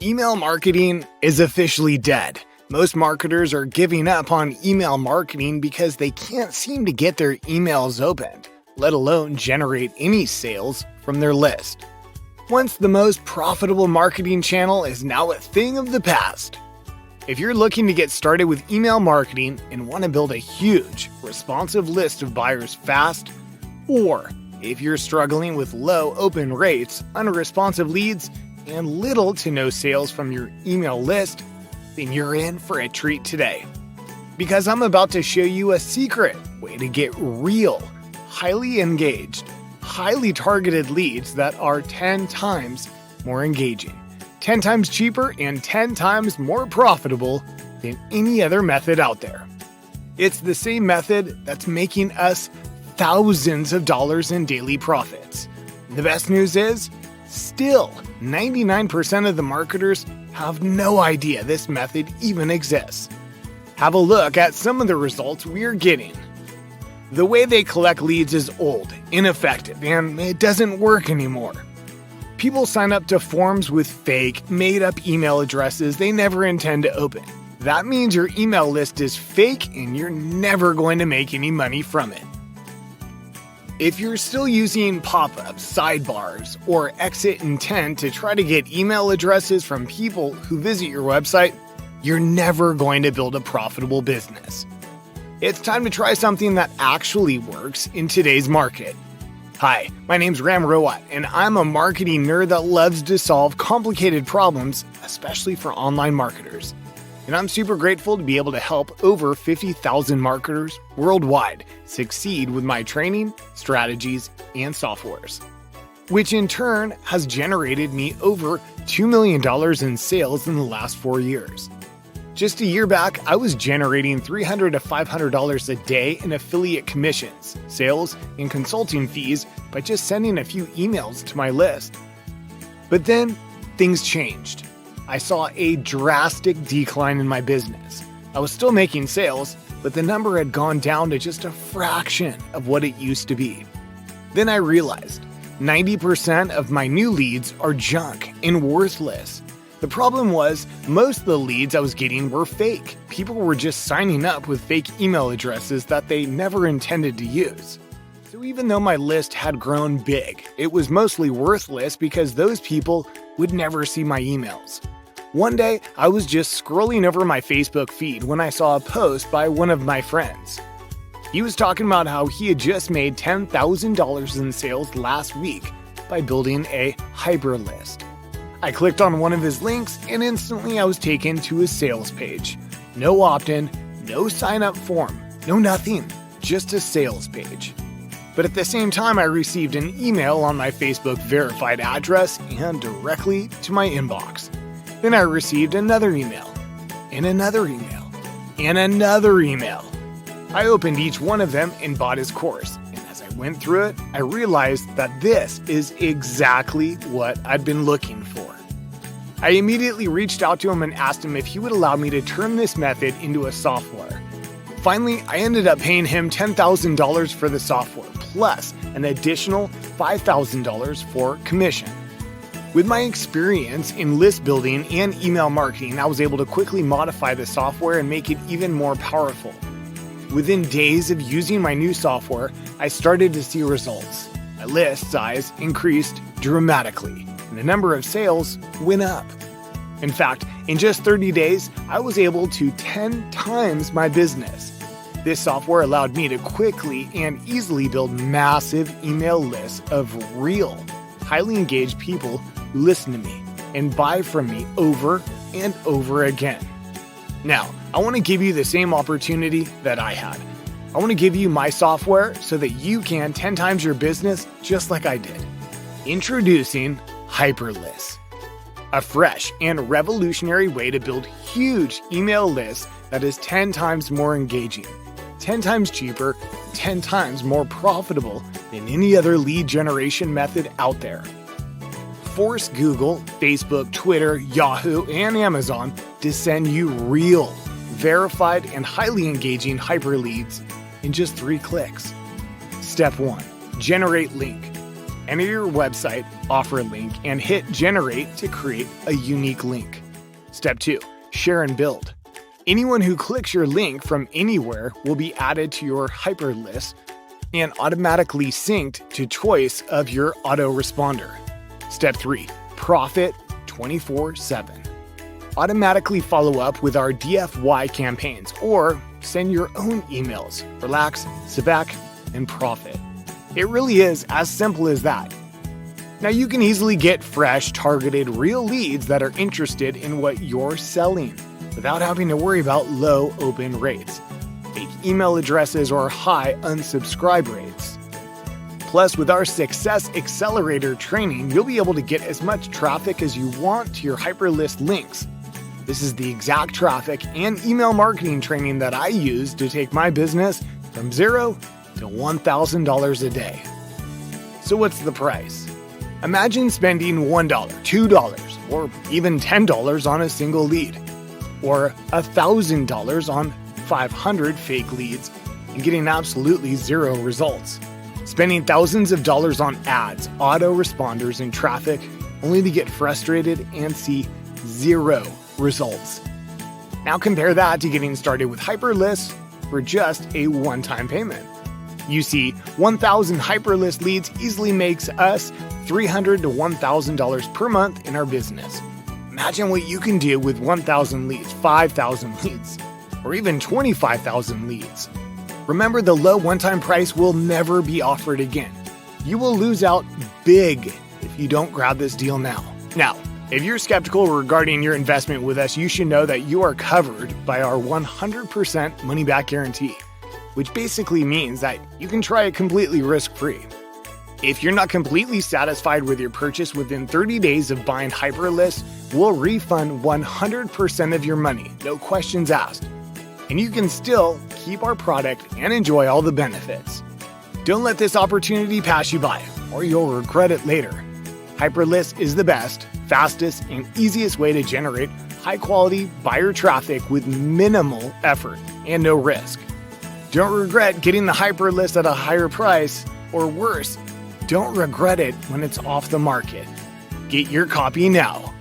Email marketing is officially dead. Most marketers are giving up on email marketing because they can't seem to get their emails opened, let alone generate any sales from their list. Once the most profitable marketing channel is now a thing of the past. If you're looking to get started with email marketing and want to build a huge, responsive list of buyers fast, or if you're struggling with low open rates, unresponsive leads, and little to no sales from your email list, then you're in for a treat today. Because I'm about to show you a secret way to get real, highly engaged, highly targeted leads that are 10 times more engaging, 10 times cheaper, and 10 times more profitable than any other method out there. It's the same method that's making us thousands of dollars in daily profits. The best news is, still, 99% of the marketers have no idea this method even exists. Have a look at some of the results we're getting. The way they collect leads is old, ineffective, and it doesn't work anymore. People sign up to forms with fake, made-up email addresses they never intend to open. That means your email list is fake and you're never going to make any money from it. If you're still using pop-ups, sidebars, or exit intent to try to get email addresses from people who visit your website, you're never going to build a profitable business. It's time to try something that actually works in today's market. Hi, my name's Ram Rawat, and I'm a marketing nerd that loves to solve complicated problems, especially for online marketers. And I'm super grateful to be able to help over 50,000 marketers worldwide succeed with my training, strategies, and softwares, which in turn has generated me over $2 million in sales in the last 4 years. Just a year back, I was generating $300 to $500 a day in affiliate commissions, sales, and consulting fees by just sending a few emails to my list. But then, things changed. I saw a drastic decline in my business. I was still making sales, but the number had gone down to just a fraction of what it used to be. Then I realized 90% of my new leads are junk and worthless. The problem was, most of the leads I was getting were fake. People were just signing up with fake email addresses that they never intended to use. So even though my list had grown big, it was mostly worthless because those people would never see my emails. One day, I was just scrolling over my Facebook feed when I saw a post by one of my friends. He was talking about how he had just made $10,000 in sales last week by building a HyperList. I clicked on one of his links and instantly I was taken to his sales page. No opt-in, no sign-up form, no nothing, just a sales page. But at the same time, I received an email on my Facebook verified address and directly to my inbox. Then I received another email, and another email, and another email. I opened each one of them and bought his course, and as I went through it, I realized that this is exactly what I'd been looking for. I immediately reached out to him and asked him if he would allow me to turn this method into a software. Finally, I ended up paying him $10,000 for the software, plus an additional $5,000 for commission. With my experience in list building and email marketing, I was able to quickly modify the software and make it even more powerful. Within days of using my new software, I started to see results. My list size increased dramatically, and the number of sales went up. In fact, in just 30 days, I was able to 10 times my business. This software allowed me to quickly and easily build massive email lists of real, highly engaged people who listen to me and buy from me over and over again. Now, I want to give you the same opportunity that I had. I want to give you my software so that you can 10 times your business just like I did. Introducing HyperList, a fresh and revolutionary way to build huge email lists that is 10 times more engaging, 10 times cheaper, 10 times more profitable than any other lead generation method out there. Force Google, Facebook, Twitter, Yahoo, and Amazon to send you real, verified, and highly engaging hyperleads in just 3 clicks. Step 1. Generate link. Enter your website offer link and hit generate to create a unique link. Step 2. Share and build. Anyone who clicks your link from anywhere will be added to your HyperList and automatically synced to choice of your autoresponder. Step 3. Profit 24/7. Automatically follow up with our DFY campaigns or send your own emails. Relax, sit back, and profit. It really is as simple as that. Now you can easily get fresh, targeted, real leads that are interested in what you're selling without having to worry about low open rates, fake email addresses, or high unsubscribe rates. Plus, with our Success Accelerator training, you'll be able to get as much traffic as you want to your HyperList links. This is the exact traffic and email marketing training that I use to take my business from $0 to $1,000 a day. So what's the price? Imagine spending $1, $2, or even $10 on a single lead, or $1,000 on 500 fake leads and getting absolutely zero results. Spending thousands of dollars on ads, autoresponders, and traffic only to get frustrated and see zero results. Now compare that to getting started with HyperList for just a one-time payment. You see, 1,000 HyperList leads easily makes us $300 to $1,000 per month in our business. Imagine what you can do with 1,000 leads, 5,000 leads, or even 25,000 leads. Remember, the low one-time price will never be offered again. You will lose out big if you don't grab this deal now. Now, if you're skeptical regarding your investment with us, you should know that you are covered by our 100% money-back guarantee, which basically means that you can try it completely risk-free. If you're not completely satisfied with your purchase within 30 days of buying HyperList, we'll refund 100% of your money, no questions asked. And you can still keep our product and enjoy all the benefits. Don't let this opportunity pass you by, or you'll regret it later. HyperList is the best, fastest, and easiest way to generate high-quality buyer traffic with minimal effort and no risk. Don't regret getting the HyperList at a higher price, or worse, don't regret it when it's off the market. Get your copy now.